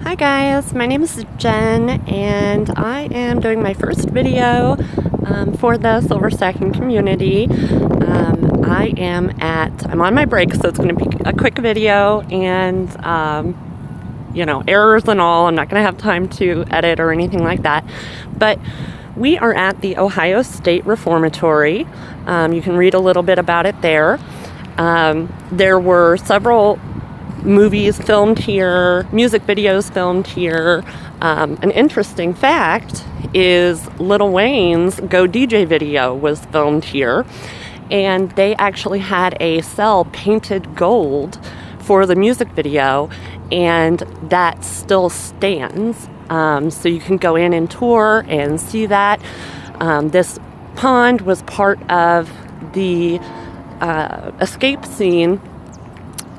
Hi guys, my name is Jen and I am doing my first video for the silver stacking community. I'm on my break, so it's going to be a quick video and errors and all. I'm not going to have time to edit or anything like that, but we are at the Ohio State Reformatory. You can read a little bit about it there. There were several movies filmed here, music videos filmed here. An interesting fact is Lil Wayne's Go DJ video was filmed here, and they actually had a cell painted gold for the music video, and that still stands. So you can go in and tour and see that. This pond was part of the escape scene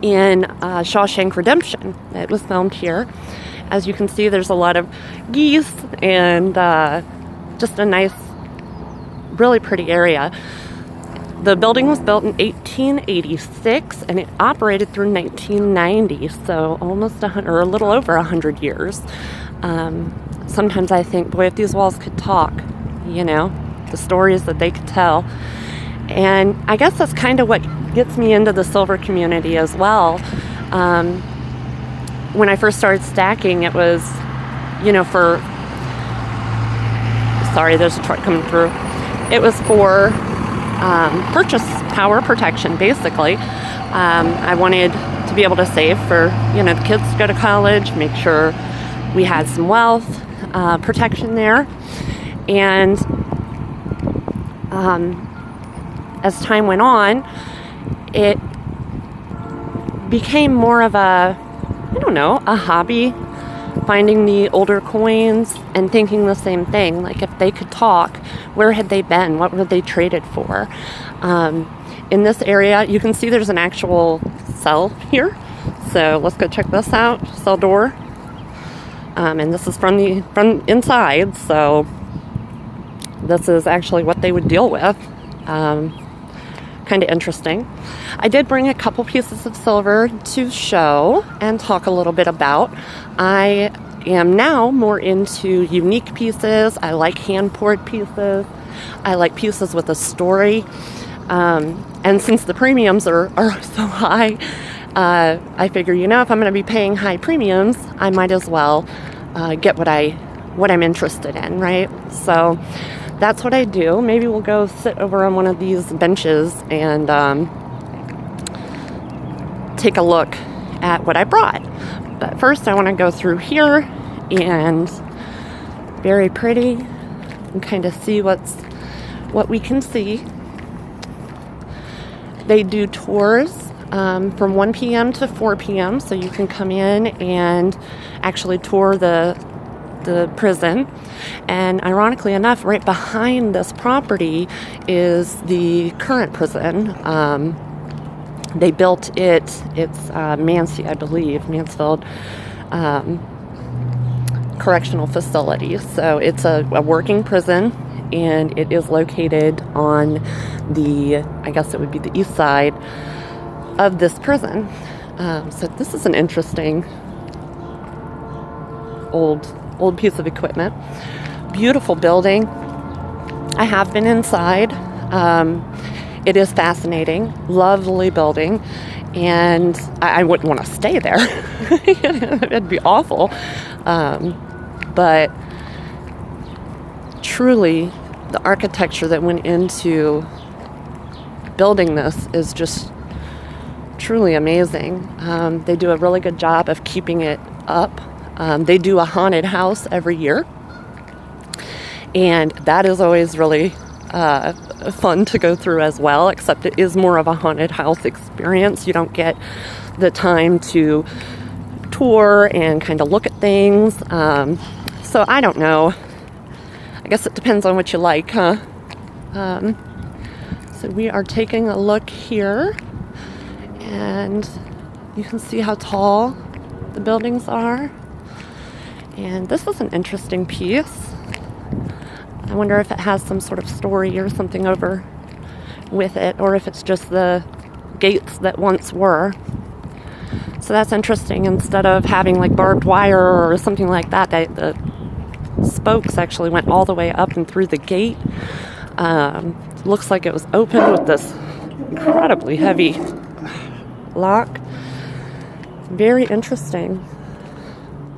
in Shawshank Redemption. It was filmed here. As you can see, there's a lot of geese and just a nice, really pretty area. The building was built in 1886 and it operated through 1990, so almost or a little over 100 years. Sometimes I think, boy, if these walls could talk, the stories that they could tell. And I guess that's kind of what gets me into the silver community as well. When I first started stacking, it was, sorry, there's a truck coming through. It was for purchase power protection, basically. I wanted to be able to save for, the kids to go to college, make sure we had some wealth protection there. And as time went on, it became more of a hobby, finding the older coins and thinking the same thing. Like, if they could talk, where had they been? What were they traded for? In this area, you can see there's an actual cell here. So let's go check this out, cell door. And this is from inside, so this is actually what they would deal with. Kind of interesting. I did bring a couple pieces of silver to show and talk a little bit about. I am now more into unique pieces. I like hand-poured pieces. I like pieces with a story. And since the premiums are so high, I figure, if I'm going to be paying high premiums, I might as well get what I'm interested in, right? So that's what I do. Maybe we'll go sit over on one of these benches and take a look at what I brought. But first I want to go through here and very pretty and kind of see what we can see. They do tours from 1 p.m. to 4 p.m. so you can come in and actually tour the prison. And ironically enough, right behind this property is the current prison. They built it's Mancy, I believe, Mansfield Correctional Facility. So it's a working prison, and it is located on I guess it would be the east side of this prison. So this is an interesting old piece of equipment. Beautiful building. I have been inside. It is fascinating. Lovely building. And I wouldn't want to stay there. It'd be awful. But truly, the architecture that went into building this is just truly amazing. They do a really good job of keeping it up. They do a haunted house every year, and that is always really fun to go through as well, except it is more of a haunted house experience. You don't get the time to tour and kind of look at things. So I don't know. I guess it depends on what you like, huh? So we are taking a look here, and you can see how tall the buildings are. And this is an interesting piece. I wonder if it has some sort of story or something over with it, or if it's just the gates that once were. So that's interesting. Instead of having like barbed wire or something like that, the spokes actually went all the way up and through the gate. Looks like it was open with this incredibly heavy lock. Very interesting.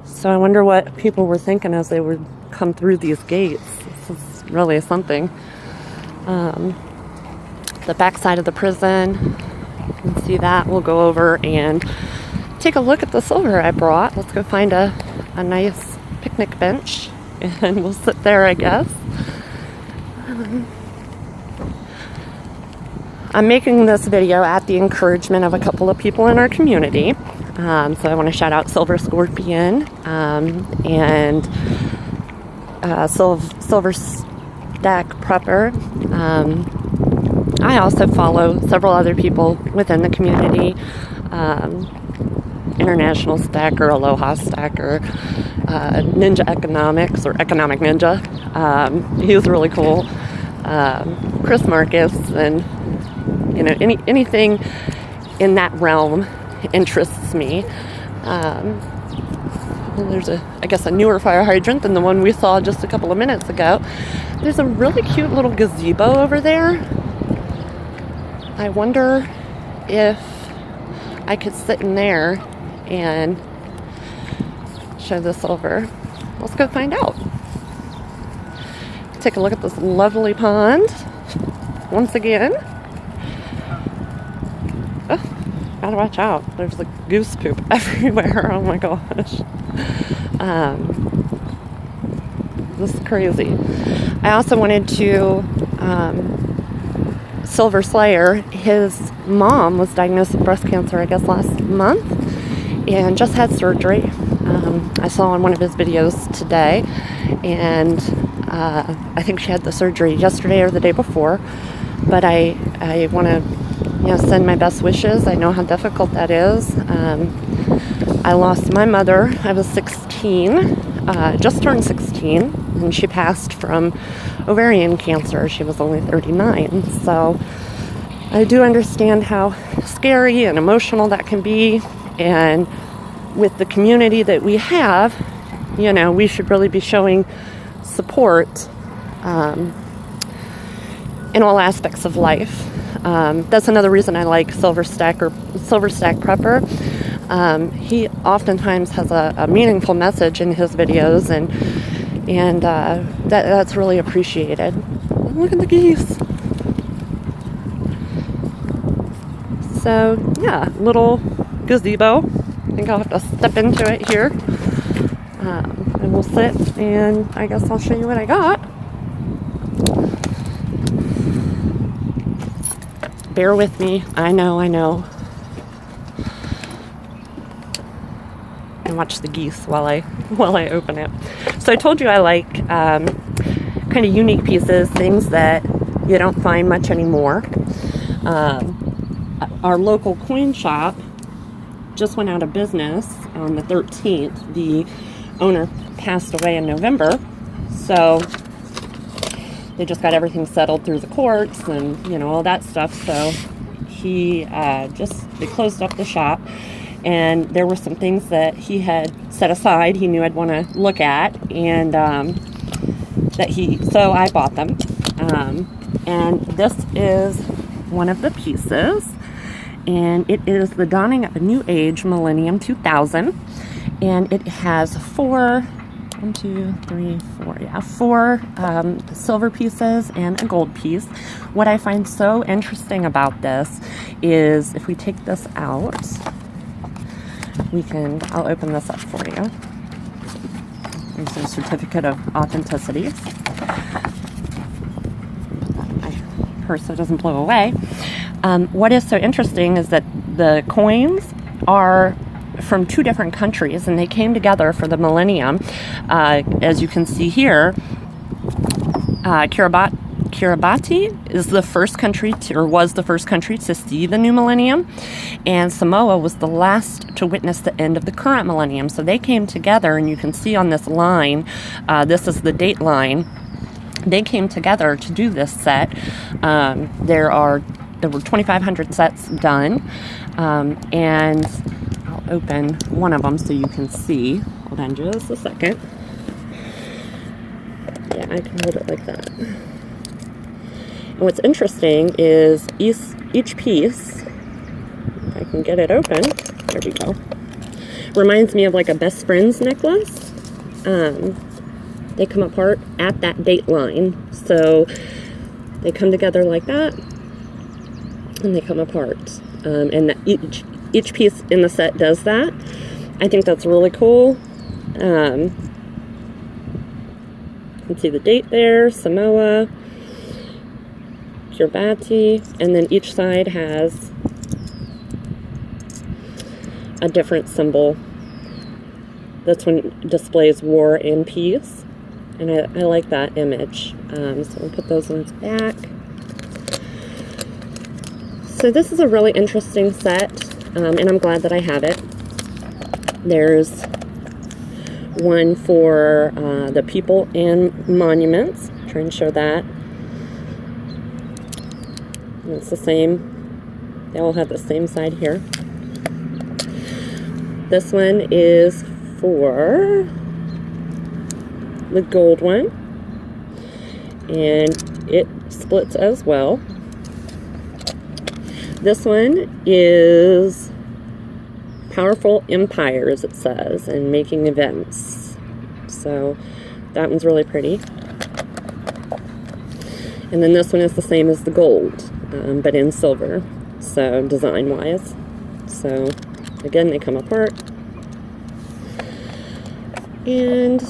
So I wonder what people were thinking as they would come through these gates. This is really something. The back side of the prison, you can see that. We'll go over and take a look at the silver I brought. Let's go find a nice picnic bench and we'll sit there, I guess. I'm making this video at the encouragement of a couple of people in our community. So I want to shout out Silver Scorpion and Silver Stack Prepper. I also follow several other people within the community. International Stacker, Aloha Stacker, Ninja Economics or Economic Ninja. He's really cool. Chris Marcus, and anything in that realm interests me. There's I guess a newer fire hydrant than the one we saw just a couple of minutes ago. There's a really cute little gazebo over there. I wonder if I could sit in there and show this over. Let's go find out. Take a look at this lovely pond once again. Oh, gotta watch out. There's like goose poop everywhere. Oh my gosh. This is crazy. I also wanted to Silver Slayer, his mom was diagnosed with breast cancer, I guess, last month and just had surgery. I saw on one of his videos today, and I think she had the surgery yesterday or the day before. But I want to send my best wishes. I know how difficult that is. I lost my mother. I was 16, just turned 16, and she passed from ovarian cancer. She was only 39. So I do understand how scary and emotional that can be. And with the community that we have, we should really be showing support in all aspects of life. That's another reason I like Silver Stack Prepper. He oftentimes has a meaningful message in his videos, and that's really appreciated. Look at the geese. So yeah, little gazebo. I think I'll have to step into it here, and we'll sit, and I guess I'll show you what I got. Bear with me. I know. And watch the geese while I open it. So I told you I like kind of unique pieces, things that you don't find much anymore. Our local coin shop just went out of business on the 13th. The owner passed away in November, so they just got everything settled through the courts and all that stuff. So they closed up the shop, and there were some things that he had set aside he knew I'd want to look at, and so I bought them. And this is one of the pieces, and it is the dawning of a new age, millennium 2000, and it has four silver pieces and a gold piece. What I find so interesting about this is if we take this out, I'll open this up for you. There's a certificate of authenticity. My purse so it doesn't blow away. What is so interesting is that the coins are from two different countries, and they came together for the millennium. As you can see here, Kiribati is the first country was the first country to see the new millennium, and Samoa was the last to witness the end of the current millennium. So they came together, and you can see on this line, this is the date line. They came together to do this set. There were 2,500 sets done, and I'll open one of them so you can see. Hold on just a second. Yeah, I can hold it like that. And what's interesting is each piece, if I can get it open, there we go, reminds me of like a best friend's necklace. They come apart at that date line. So they come together like that, and they come apart. And each piece in the set does that. I think that's really cool. You can see the date there, Samoa, Kiribati, and then each side has a different symbol. This one displays war and peace, and I like that image. So we'll put those ones back. So this is a really interesting set, and I'm glad that I have it. There's one for the people and monuments. Try and show that. And it's the same. They all have the same side here. This one is for the gold one, and it splits as well. This one is powerful empires, it says, and making events. So that one's really pretty. And then this one is the same as the gold, but in silver, so design-wise. So again, they come apart. And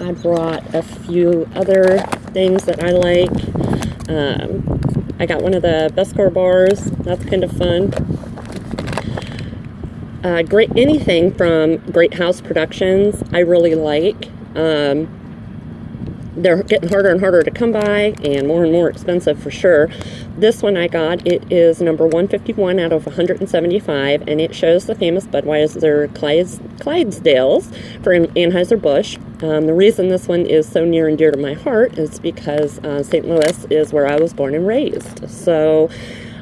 I brought a few other things that I like. I got one of the Beskar bars. That's kind of fun. Anything from Great House Productions I really like. They're getting harder and harder to come by and more expensive for sure. This one I got, it is number 151 out of 175, and it shows the famous Budweiser Clydesdales for Anheuser-Busch. The reason this one is so near and dear to my heart is because St. Louis is where I was born and raised. So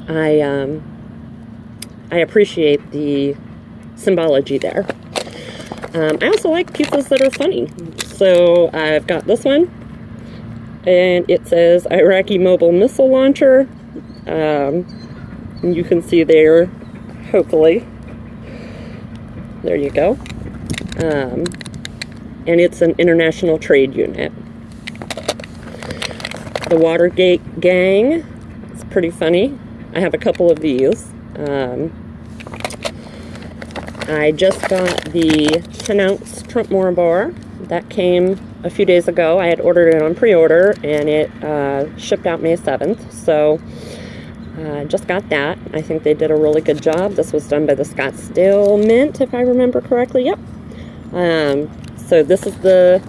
I appreciate the symbology there. I also like pieces that are funny. So I've got this one, and it says Iraqi mobile missile launcher. You can see there, hopefully. There you go. And it's an international trade unit. The Watergate Gang. It's pretty funny. I have a couple of these. I just got the 10-ounce Trumpmore bar. That came a few days ago. I had ordered it on pre-order, and it shipped out May 7th. So I just got that. I think they did a really good job. This was done by the Scottsdale Mint, if I remember correctly. Yep. So this is the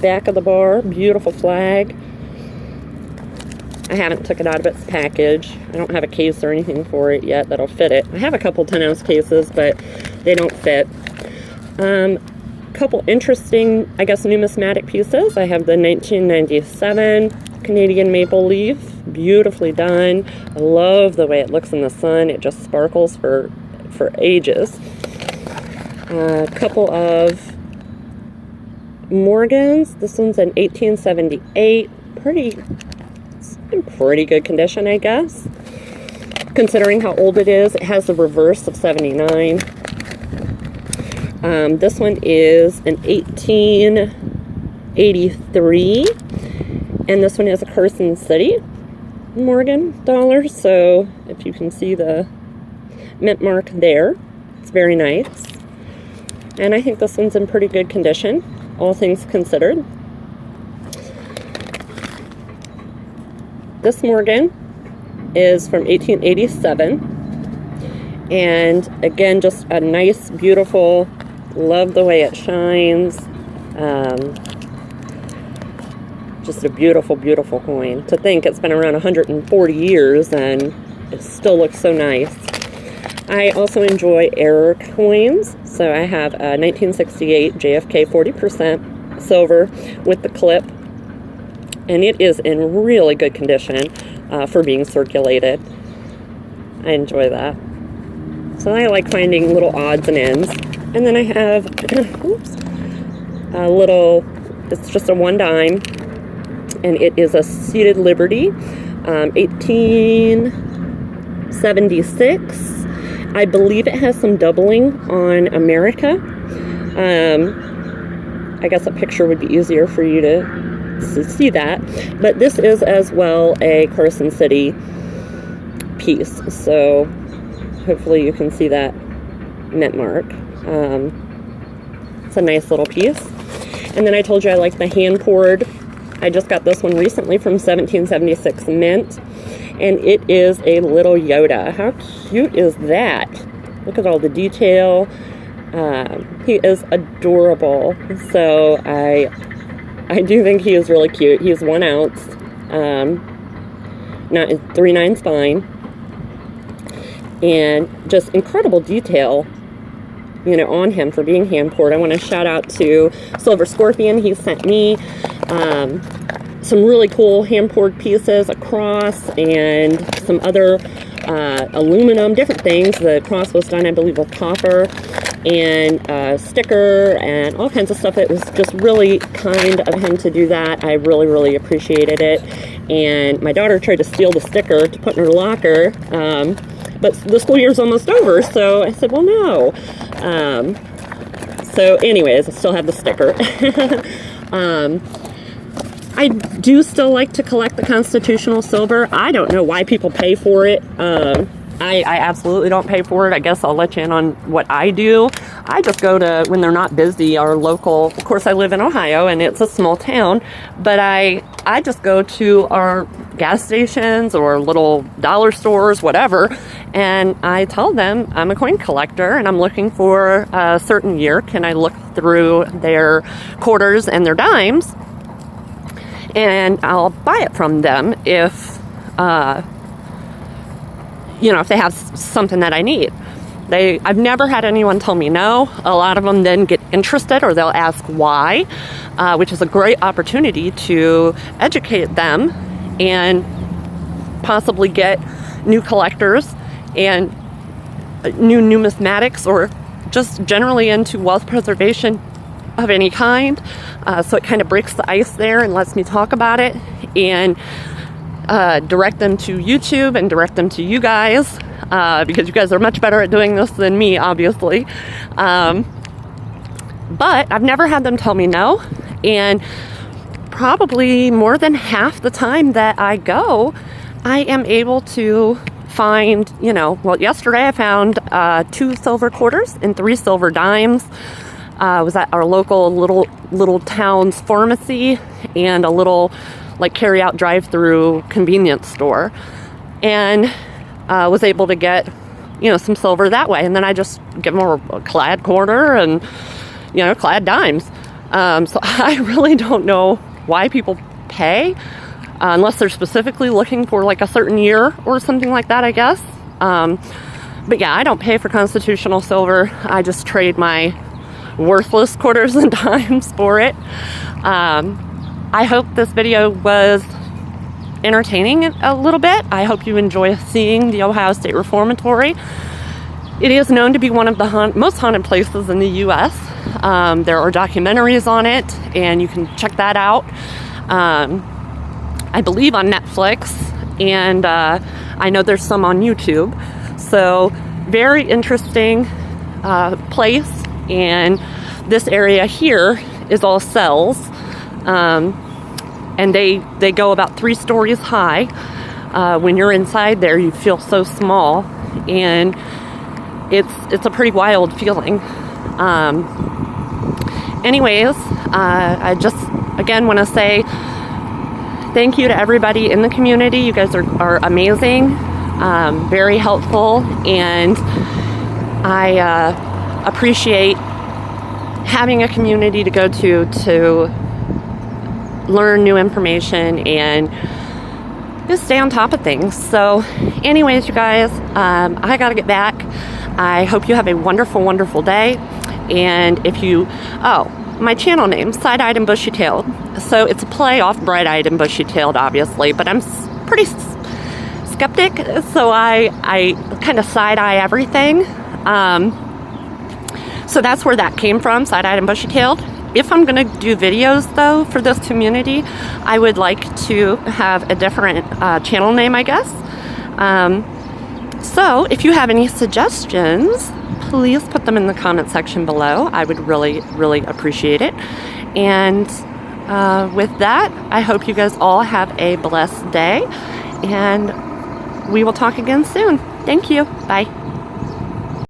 back of the bar. Beautiful flag. I haven't took it out of its package. I don't have a case or anything for it yet that'll fit it. I have a couple 10-ounce cases, but they don't fit. Couple interesting, I guess, numismatic pieces. I have the 1997 Canadian maple leaf. Beautifully done. I love the way it looks in the sun. It just sparkles for ages. A couple of Morgans. This one's in 1878. It's in pretty good condition, I guess. Considering how old it is, it has the reverse of 79. This one is an 1883, and this one is a Carson City Morgan dollar. So if you can see the mint mark there, it's very nice. And I think this one's in pretty good condition, all things considered. This Morgan is from 1887, and again, just a nice, beautiful, love the way it shines. Just a beautiful, beautiful coin. To think it's been around 140 years and it still looks so nice. I also enjoy error coins. So I have a 1968 JFK 40% silver with the clip, and it is in really good condition for being circulated. I enjoy that. So I like finding little odds and ends. And then I have, oops, a little, it's just a 1 dime, and it is a Seated Liberty, 1876. I believe it has some doubling on America. I guess a picture would be easier for you to see that. But this is as well a Carson City piece. So hopefully you can see that mint mark. It's a nice little piece. And then I told you I like the hand poured. I just got this one recently from 1776 mint. And it is a little Yoda. How cute is that? Look at all the detail. He is adorable. So I do think he is really cute. He is 1 ounce. Not 3/9 fine. And just incredible detail, you know, on him for being hand poured. I want to shout out to Silver Scorpion. He sent me some really cool hand poured pieces, a cross, and some other aluminum, different things. The cross was done, I believe, with copper, and a sticker and all kinds of stuff. It was just really kind of him to do that. I really, really appreciated it. And my daughter tried to steal the sticker to put in her locker, but the school year's almost over, so I said, well, no. So anyways, I still have the sticker. I do still like to collect the constitutional silver. I don't know why people pay for it. I absolutely don't pay for it. I guess I'll let you in on what I do. I just go to, when they're not busy, our local, of course I live in Ohio and it's a small town, but I just go to our gas stations or little dollar stores, whatever, and I tell them I'm a coin collector and I'm looking for a certain year. Can I look through their quarters and their dimes? And I'll buy it from them if, you know, if they have something that I need. I've never had anyone tell me no. A lot of them then get interested or they'll ask why, which is a great opportunity to educate them and possibly get new collectors and new numismatics or just generally into wealth preservation of any kind. So it kind of breaks the ice there and lets me talk about it and direct them to YouTube and direct them to you guys, because you guys are much better at doing this than me, obviously. But I've never had them tell me no, and probably more than half the time that I go, I am able to find, you know, well, yesterday I found 2 silver quarters and 3 silver dimes. Was at our local little town's pharmacy and a little like carry out drive-through convenience store, and was able to get, you know, some silver that way. And then I just give them a clad quarter and, you know, clad dimes. So I really don't know why people pay, unless they're specifically looking for like a certain year or something like that, I guess. But yeah, I don't pay for constitutional silver. I just trade my worthless quarters and dimes for it. I hope this video was entertaining a little bit. I hope you enjoy seeing the Ohio State Reformatory. It is known to be one of the most haunted places in the U.S. There are documentaries on it, and you can check that out. I believe on Netflix, and I know there's some on YouTube. So very interesting place. And this area here is all cells, and they go about 3 stories high. When you're inside there, you feel so small, and it's a pretty wild feeling. Anyways, I just again want to say thank you to everybody in the community. You guys are amazing, very helpful, and I appreciate having a community to go to learn new information and just stay on top of things. So anyways, you guys, I gotta get back. I hope you have a wonderful, wonderful day. And if you, my channel name, Side-Eyed and Bushy-Tailed. So it's a play off Bright-Eyed and Bushy-Tailed, obviously, but I'm pretty skeptic, so I kind of side-eye everything. So that's where that came from, side-eyed and bushy-tailed. If I'm going to do videos, though, for this community, I would like to have a different channel name, I guess. So if you have any suggestions, please put them in the comment section below. I would really, really appreciate it. And with that, I hope you guys all have a blessed day, and we will talk again soon. Thank you. Bye.